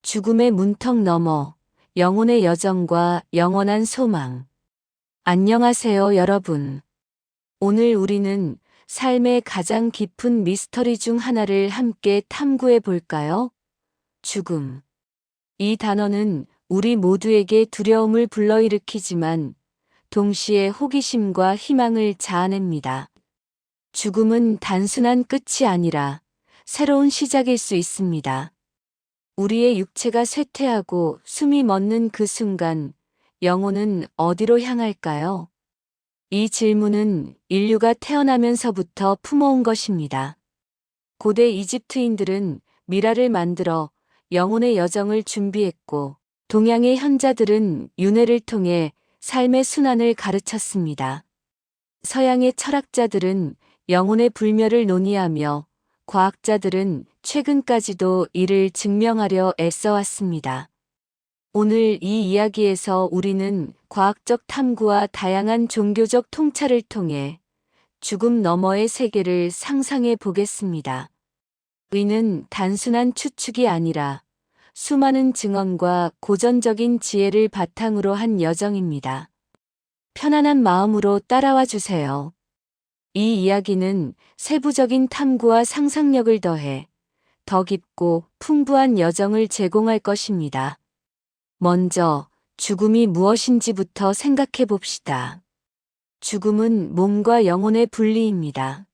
죽음의 문턱 너머 영혼의 여정과 영원한 소망. 안녕하세요, 여러분. 오늘 우리는 삶의 가장 깊은 미스터리 중 하나를 함께 탐구해 볼까요? 죽음. 이 단어는 우리 모두에게 두려움을 불러일으키지만 동시에 호기심과 희망을 자아냅니다. 죽음은 단순한 끝이 아니라 새로운 시작일 수 있습니다. 우리의 육체가 쇠퇴하고 숨이 멎는 그 순간 영혼은 어디로 향할까요? 이 질문은 인류가 태어나면서부터 품어온 것입니다. 고대 이집트인들은 미라를 만들어 영혼의 여정을 준비했고, 동양의 현자들은 윤회를 통해 삶의 순환을 가르쳤습니다. 서양의 철학자들은 영혼의 불멸을 논의하며 과학자들은 최근까지도 이를 증명하려 애써왔습니다. 오늘 이 이야기에서 우리는 과학적 탐구와 다양한 종교적 통찰을 통해 죽음 너머의 세계를 상상해 보겠습니다. 의는 단순한 추측이 아니라 수많은 증언과 고전적인 지혜를 바탕으로 한 여정입니다. 편안한 마음으로 따라와 주세요. 이 이야기는 세부적인 탐구와 상상력을 더해 더 깊고 풍부한 여정을 제공할 것입니다. 먼저 죽음이 무엇인지부터 생각해 봅시다. 죽음은 몸과 영혼의 분리입니다.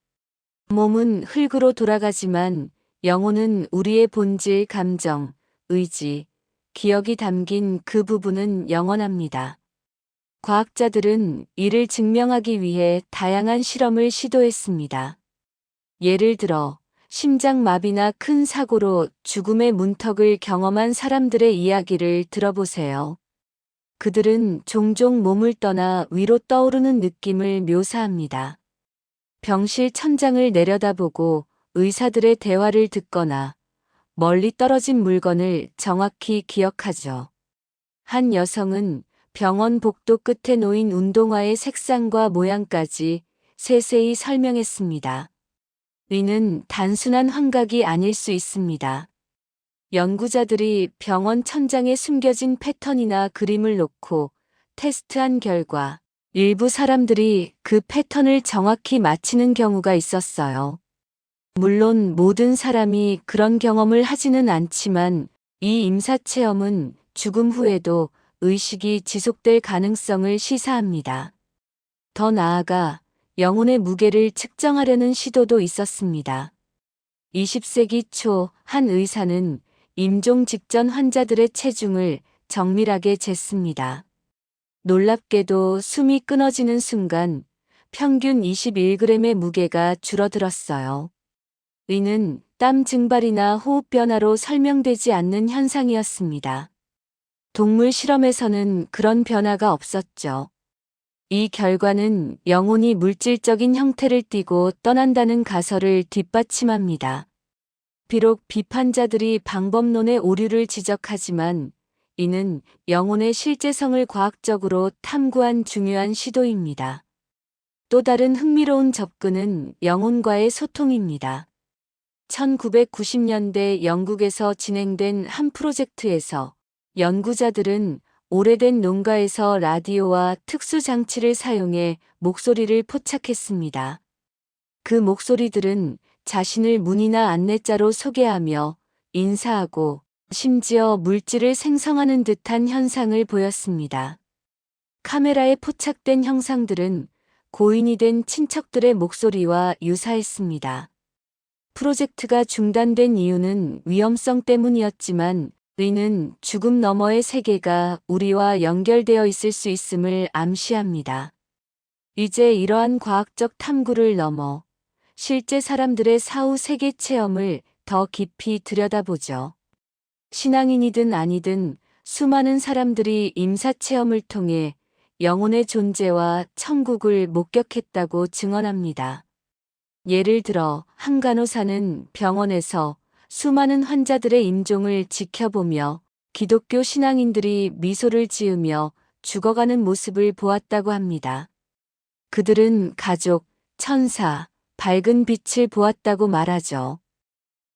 몸은 흙으로 돌아가지만 영혼은 우리의 본질, 감정, 의지, 기억이 담긴 그 부분은 영원합니다. 과학자들은 이를 증명하기 위해 다양한 실험을 시도했습니다. 예를 들어 심장마비나 큰 사고로 죽음의 문턱을 경험한 사람들의 이야기를 들어보세요. 그들은 종종 몸을 떠나 위로 떠오르는 느낌을 묘사합니다. 병실 천장을 내려다보고 의사들의 대화를 듣거나 멀리 떨어진 물건을 정확히 기억하죠. 한 여성은 병원 복도 끝에 놓인 운동화의 색상과 모양까지 세세히 설명했습니다. 의는 단순한 환각이 아닐 수 있습니다. 연구자들이 병원 천장에 숨겨진 패턴이나 그림을 놓고 테스트한 결과 일부 사람들이 그 패턴을 정확히 맞히는 경우가 있었어요. 물론 모든 사람이 그런 경험을 하지는 않지만 이 임사체험은 죽음 후에도 의식이 지속될 가능성을 시사합니다. 더 나아가 영혼의 무게를 측정하려는 시도도 있었습니다. 20세기 초 한 의사는 임종 직전 환자들의 체중을 정밀하게 쟀습니다. 놀랍게도 숨이 끊어지는 순간 평균 21g의 무게가 줄어들었어요. 이는 땀 증발이나 호흡 변화로 설명되지 않는 현상이었습니다. 동물 실험에서는 그런 변화가 없었죠. 이 결과는 영혼이 물질적인 형태를 띠고 떠난다는 가설을 뒷받침합니다. 비록 비판자들이 방법론의 오류를 지적하지만 이는 영혼의 실제성을 과학적으로 탐구한 중요한 시도입니다. 또 다른 흥미로운 접근은 영혼과의 소통입니다. 1990년대 영국에서 진행된 한 프로젝트에서 연구자들은 오래된 농가에서 라디오와 특수 장치를 사용해 목소리를 포착했습니다. 그 목소리들은 자신을 문이나 안내자로 소개하며 인사하고 심지어 물질을 생성하는 듯한 현상을 보였습니다. 카메라에 포착된 형상들은 고인이 된 친척들의 목소리와 유사했습니다. 프로젝트가 중단된 이유는 위험성 때문이었지만 의는 죽음 너머의 세계가 우리와 연결되어 있을 수 있음을 암시합니다. 이제 이러한 과학적 탐구를 넘어 실제 사람들의 사후 세계 체험을 더 깊이 들여다보죠. 신앙인이든 아니든 수많은 사람들이 임사체험을 통해 영혼의 존재와 천국을 목격했다고 증언합니다. 예를 들어 한 간호사는 병원에서 수많은 환자들의 임종을 지켜보며 기독교 신앙인들이 미소를 지으며 죽어가는 모습을 보았다고 합니다. 그들은 가족, 천사, 밝은 빛을 보았다고 말하죠.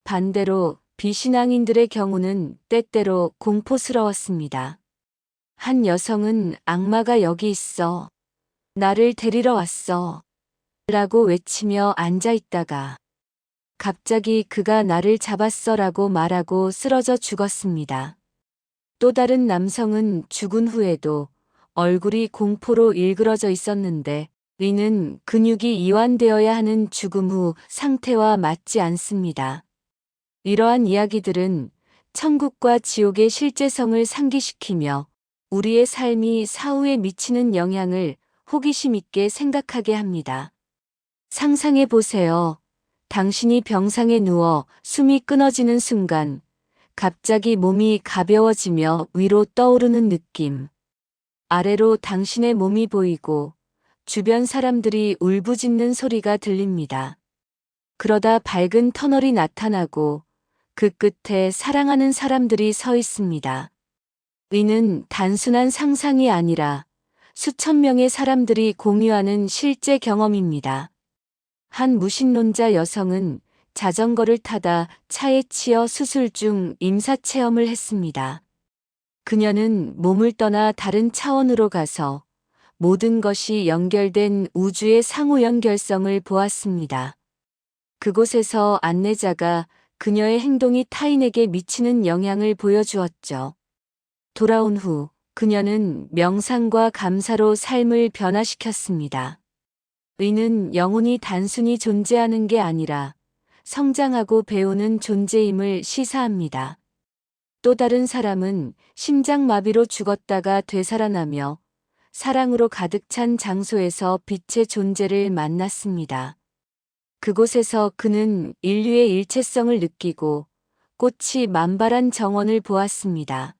반대로 비신앙인들의 경우는 때때로 공포스러웠습니다. 한 여성은 악마가 여기 있어. 나를 데리러 왔어. 라고 외치며 앉아 있다가 갑자기 그가 나를 잡았어 라고 말하고 쓰러져 죽었습니다. 또 다른 남성은 죽은 후에도 얼굴이 공포로 일그러져 있었는데 이는 근육이 이완되어야 하는 죽음 후 상태와 맞지 않습니다. 이러한 이야기들은 천국과 지옥의 실제성을 상기시키며 우리의 삶이 사후에 미치는 영향을 호기심 있게 생각하게 합니다. 상상해 보세요. 당신이 병상에 누워 숨이 끊어지는 순간 갑자기 몸이 가벼워지며 위로 떠오르는 느낌. 아래로 당신의 몸이 보이고 주변 사람들이 울부짖는 소리가 들립니다. 그러다 밝은 터널이 나타나고 그 끝에 사랑하는 사람들이 서 있습니다. 이는 단순한 상상이 아니라 수천 명의 사람들이 공유하는 실제 경험입니다. 한 무신론자 여성은 자전거를 타다 차에 치여 수술 중 임사체험을 했습니다. 그녀는 몸을 떠나 다른 차원으로 가서 모든 것이 연결된 우주의 상호 연결성을 보았습니다. 그곳에서 안내자가 그녀의 행동이 타인에게 미치는 영향을 보여주었죠. 돌아온 후 그녀는 명상과 감사로 삶을 변화시켰습니다. 의는 영혼이 단순히 존재하는 게 아니라 성장하고 배우는 존재임을 시사합니다. 또 다른 사람은 심장마비로 죽었다가 되살아나며 사랑으로 가득 찬 장소에서 빛의 존재를 만났습니다. 그곳에서 그는 인류의 일체성을 느끼고 꽃이 만발한 정원을 보았습니다.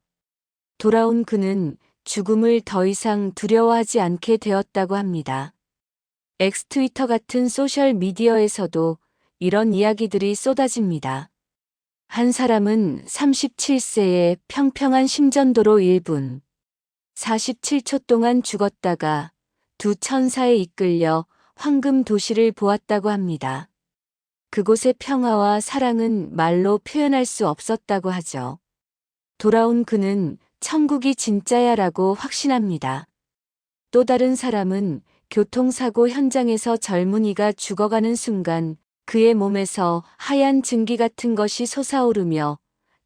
돌아온 그는 죽음을 더 이상 두려워하지 않게 되었다고 합니다. 엑스트위터 같은 소셜미디어에서도 이런 이야기들이 쏟아집니다. 한 사람은 37세에 평평한 심전도로 1분 47초 동안 죽었다가 두 천사에 이끌려 황금 도시를 보았다고 합니다. 그곳의 평화와 사랑은 말로 표현할 수 없었다고 하죠. 돌아온 그는 천국이 진짜야라고 확신합니다. 또 다른 사람은 교통사고 현장에서 젊은이가 죽어가는 순간 그의 몸에서 하얀 증기 같은 것이 솟아오르며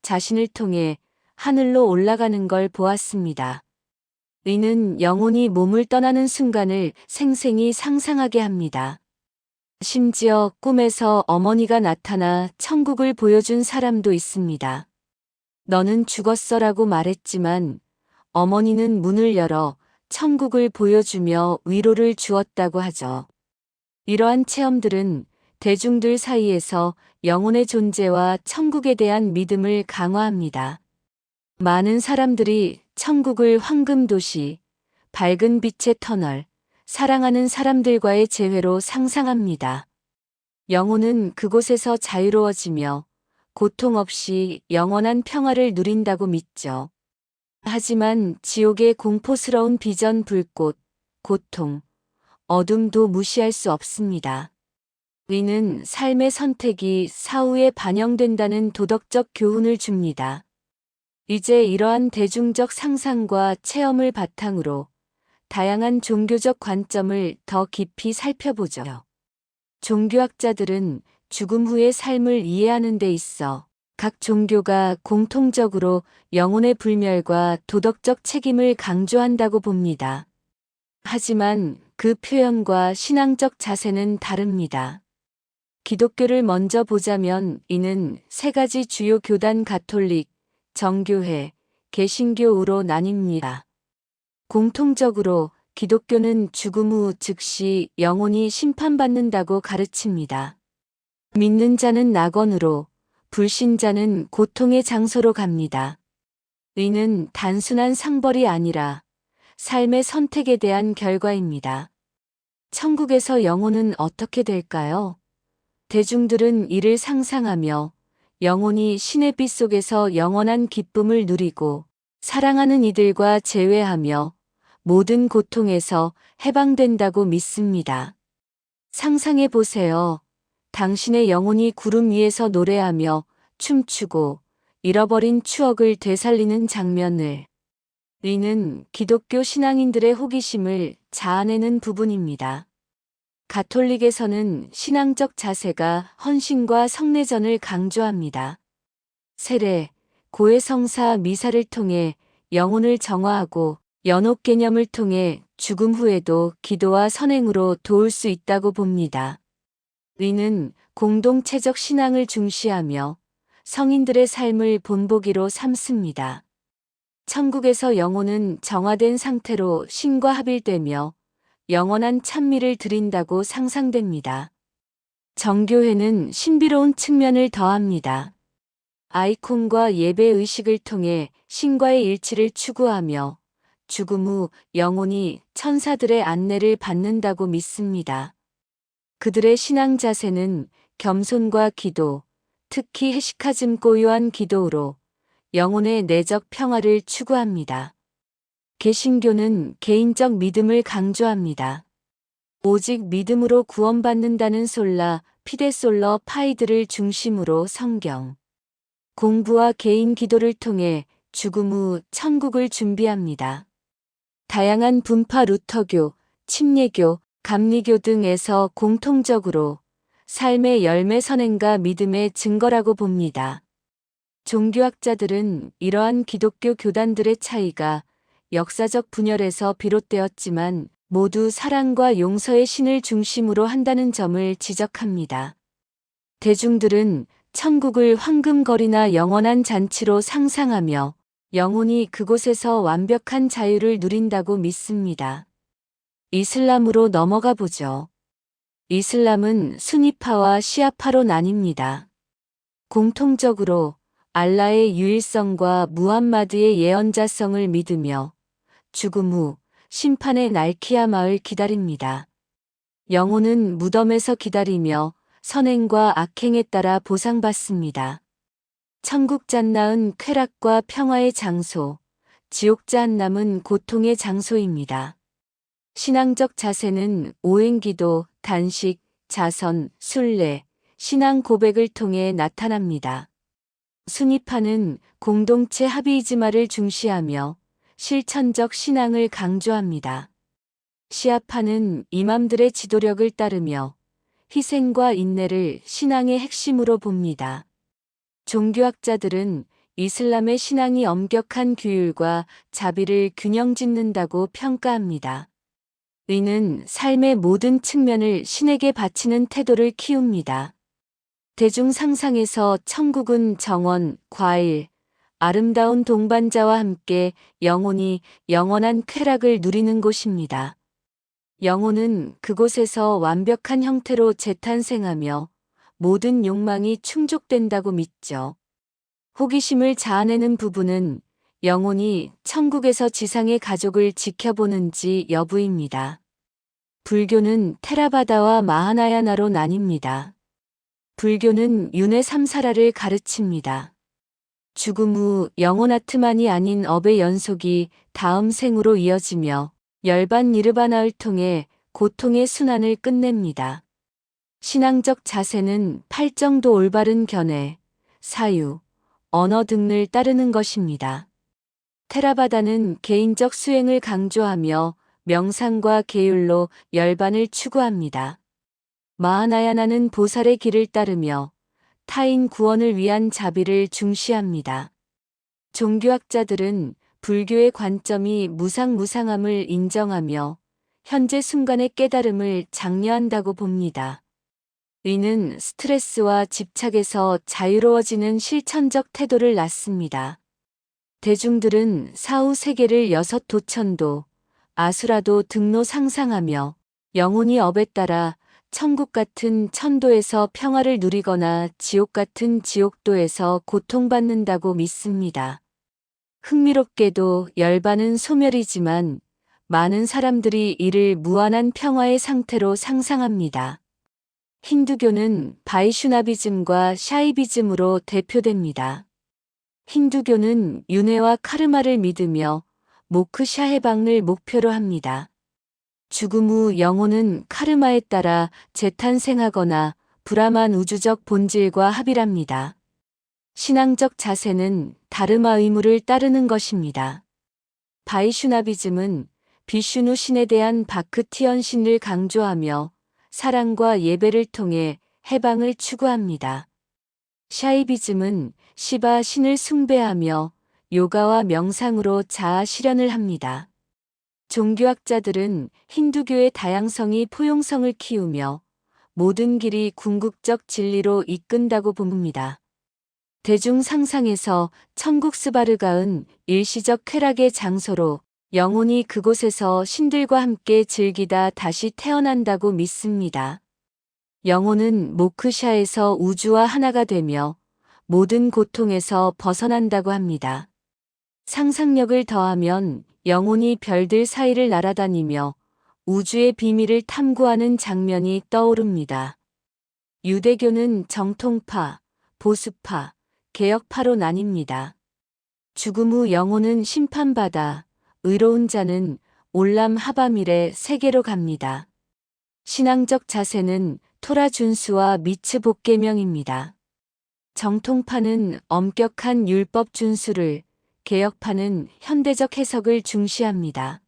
자신을 통해 하늘로 올라가는 걸 보았습니다. 이는 영혼이 몸을 떠나는 순간을 생생히 상상하게 합니다. 심지어 꿈에서 어머니가 나타나 천국을 보여준 사람도 있습니다. 너는 죽었어라고 말했지만 어머니는 문을 열어 천국을 보여주며 위로를 주었다고 하죠. 이러한 체험들은 대중들 사이에서 영혼의 존재와 천국에 대한 믿음을 강화합니다. 많은 사람들이 천국을 황금도시, 밝은 빛의 터널, 사랑하는 사람들과의 재회로 상상합니다. 영혼은 그곳에서 자유로워지며 고통 없이 영원한 평화를 누린다고 믿죠. 하지만 지옥의 공포스러운 비전, 불꽃, 고통, 어둠도 무시할 수 없습니다. 이는 삶의 선택이 사후에 반영된다는 도덕적 교훈을 줍니다. 이제 이러한 대중적 상상과 체험을 바탕으로 다양한 종교적 관점을 더 깊이 살펴보죠. 종교학자들은 죽음 후의 삶을 이해하는 데 있어 각 종교가 공통적으로 영혼의 불멸과 도덕적 책임을 강조한다고 봅니다. 하지만 그 표현과 신앙적 자세는 다릅니다. 기독교를 먼저 보자면 이는 세 가지 주요 교단 가톨릭, 정교회, 개신교로 나뉩니다. 공통적으로 기독교는 죽음 후 즉시 영혼이 심판받는다고 가르칩니다. 믿는 자는 낙원으로, 불신자는 고통의 장소로 갑니다. 이는 단순한 상벌이 아니라 삶의 선택에 대한 결과입니다. 천국에서 영혼은 어떻게 될까요? 대중들은 이를 상상하며 영혼이 신의 빛 속에서 영원한 기쁨을 누리고 사랑하는 이들과 재회하며 모든 고통에서 해방된다고 믿습니다. 상상해 보세요. 당신의 영혼이 구름 위에서 노래하며 춤추고 잃어버린 추억을 되살리는 장면을 리는 기독교 신앙인들의 호기심을 자아내는 부분입니다. 가톨릭에서는 신앙적 자세가 헌신과 성례전을 강조합니다. 세례, 고해성사 미사를 통해 영혼을 정화하고 연옥 개념을 통해 죽음 후에도 기도와 선행으로 도울 수 있다고 봅니다. 리는 공동체적 신앙을 중시하며 성인들의 삶을 본보기로 삼습니다. 천국에서 영혼은 정화된 상태로 신과 합일되며 영원한 찬미를 드린다고 상상됩니다. 정교회는 신비로운 측면을 더합니다. 아이콘과 예배 의식을 통해 신과의 일치를 추구하며 죽음 후 영혼이 천사들의 안내를 받는다고 믿습니다. 그들의 신앙 자세는 겸손과 기도, 특히 헤시카즘 고요한 기도로 영혼의 내적 평화를 추구합니다. 개신교는 개인적 믿음을 강조합니다. 오직 믿음으로 구원받는다는 솔라, 피데솔러 파이드를 중심으로 성경, 공부와 개인 기도를 통해 죽음 후 천국을 준비합니다. 다양한 분파 루터교, 침례교, 감리교 등에서 공통적으로 삶의 열매 선행과 믿음의 증거라고 봅니다. 종교학자들은 이러한 기독교 교단들의 차이가 역사적 분열에서 비롯되었지만 모두 사랑과 용서의 신을 중심으로 한다는 점을 지적합니다. 대중들은 천국을 황금거리나 영원한 잔치로 상상하며 영혼이 그곳에서 완벽한 자유를 누린다고 믿습니다. 이슬람으로 넘어가 보죠. 이슬람은 수니파와 시아파로 나뉩니다. 공통적으로 알라의 유일성과 무함마드의 예언자성을 믿으며 죽음 후 심판의 날 키야마을 기다립니다. 영혼은 무덤에서 기다리며 선행과 악행에 따라 보상받습니다. 천국 잣나은 쾌락과 평화의 장소, 지옥 잣남은 고통의 장소입니다. 신앙적 자세는 오행기도, 단식, 자선, 순례, 신앙 고백을 통해 나타납니다. 수니파는 공동체 합의이즈마를 중시하며 실천적 신앙을 강조합니다. 시아파는 이맘들의 지도력을 따르며 희생과 인내를 신앙의 핵심으로 봅니다. 종교학자들은 이슬람의 신앙이 엄격한 규율과 자비를 균형 짓는다고 평가합니다. 리는 삶의 모든 측면을 신에게 바치는 태도를 키웁니다. 대중 상상에서 천국은 정원, 과일, 아름다운 동반자와 함께 영혼이 영원한 쾌락을 누리는 곳입니다. 영혼은 그곳에서 완벽한 형태로 재탄생하며 모든 욕망이 충족된다고 믿죠. 호기심을 자아내는 부분은 영혼이 천국에서 지상의 가족을 지켜보는지 여부입니다. 불교는 테라바다와 마하나야나로 나뉩니다. 불교는 윤회 삼사라를 가르칩니다. 죽음 후 영혼 아트만이 아닌 업의 연속이 다음 생으로 이어지며 열반 니르바나를 통해 고통의 순환을 끝냅니다. 신앙적 자세는 팔정도 올바른 견해, 사유, 언어 등을 따르는 것입니다. 테라바다는 개인적 수행을 강조하며 명상과 계율로 열반을 추구합니다. 마하나야나는 보살의 길을 따르며 타인 구원을 위한 자비를 중시합니다. 종교학자들은 불교의 관점이 무상무상함을 인정하며 현재 순간의 깨달음을 장려한다고 봅니다. 이는 스트레스와 집착에서 자유로워지는 실천적 태도를 낳습니다. 대중들은 사후 세계를 6도천도, 아수라도 등로 상상하며 영혼이 업에 따라 천국 같은 천도에서 평화를 누리거나 지옥 같은 지옥도에서 고통받는다고 믿습니다. 흥미롭게도 열반은 소멸이지만 많은 사람들이 이를 무한한 평화의 상태로 상상합니다. 힌두교는 바이슈나비즘과 샤이비즘으로 대표됩니다. 힌두교는 윤회와 카르마를 믿으며 모크샤 해방을 목표로 합니다. 죽음 후 영혼은 카르마에 따라 재탄생하거나 브라만 우주적 본질과 합일합니다. 신앙적 자세는 다르마 의무를 따르는 것입니다. 바이슈나비즘은 비슈누 신에 대한 바크티연 신을 강조하며 사랑과 예배를 통해 해방을 추구합니다. 샤이비즘은 시바 신을 숭배하며 요가와 명상으로 자아 실현을 합니다. 종교학자들은 힌두교의 다양성이 포용성을 키우며 모든 길이 궁극적 진리로 이끈다고 봅니다. 대중 상상에서 천국 스바르가은 일시적 쾌락의 장소로 영혼이 그곳에서 신들과 함께 즐기다 다시 태어난다고 믿습니다. 영혼은 모크샤에서 우주와 하나가 되며 모든 고통에서 벗어난다고 합니다. 상상력을 더하면 영혼이 별들 사이를 날아다니며 우주의 비밀을 탐구하는 장면이 떠오릅니다. 유대교는 정통파, 보수파, 개혁파로 나뉩니다. 죽음 후 영혼은 심판받아 의로운 자는 올람 하바밀의 세계로 갑니다. 신앙적 자세는 토라 준수와 미츠 복계명입니다. 정통파는 엄격한 율법 준수를, 개혁파는 현대적 해석을 중시합니다.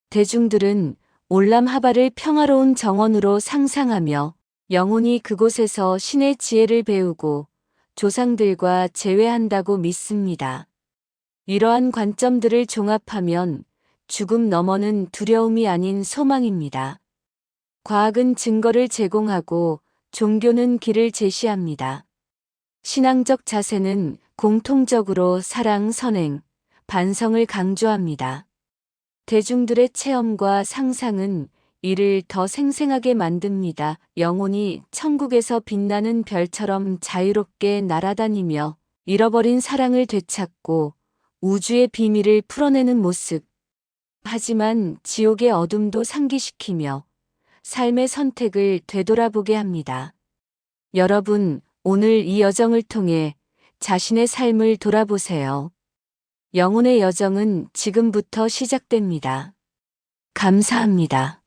대중들은 올람 하바를 평화로운 정원으로 상상하며 영혼이 그곳에서 신의 지혜를 배우고 조상들과 재회한다고 믿습니다. 이러한 관점들을 종합하면 죽음 너머는 두려움이 아닌 소망입니다. 과학은 증거를 제공하고 종교는 길을 제시합니다. 신앙적 자세는 공통적으로 사랑, 선행, 반성을 강조합니다. 대중들의 체험과 상상은 이를 더 생생하게 만듭니다. 영혼이 천국에서 빛나는 별처럼 자유롭게 날아다니며 잃어버린 사랑을 되찾고 우주의 비밀을 풀어내는 모습. 하지만 지옥의 어둠도 상기시키며 삶의 선택을 되돌아보게 합니다. 여러분, 오늘 이 여정을 통해 자신의 삶을 돌아보세요. 영혼의 여정은 지금부터 시작됩니다. 감사합니다.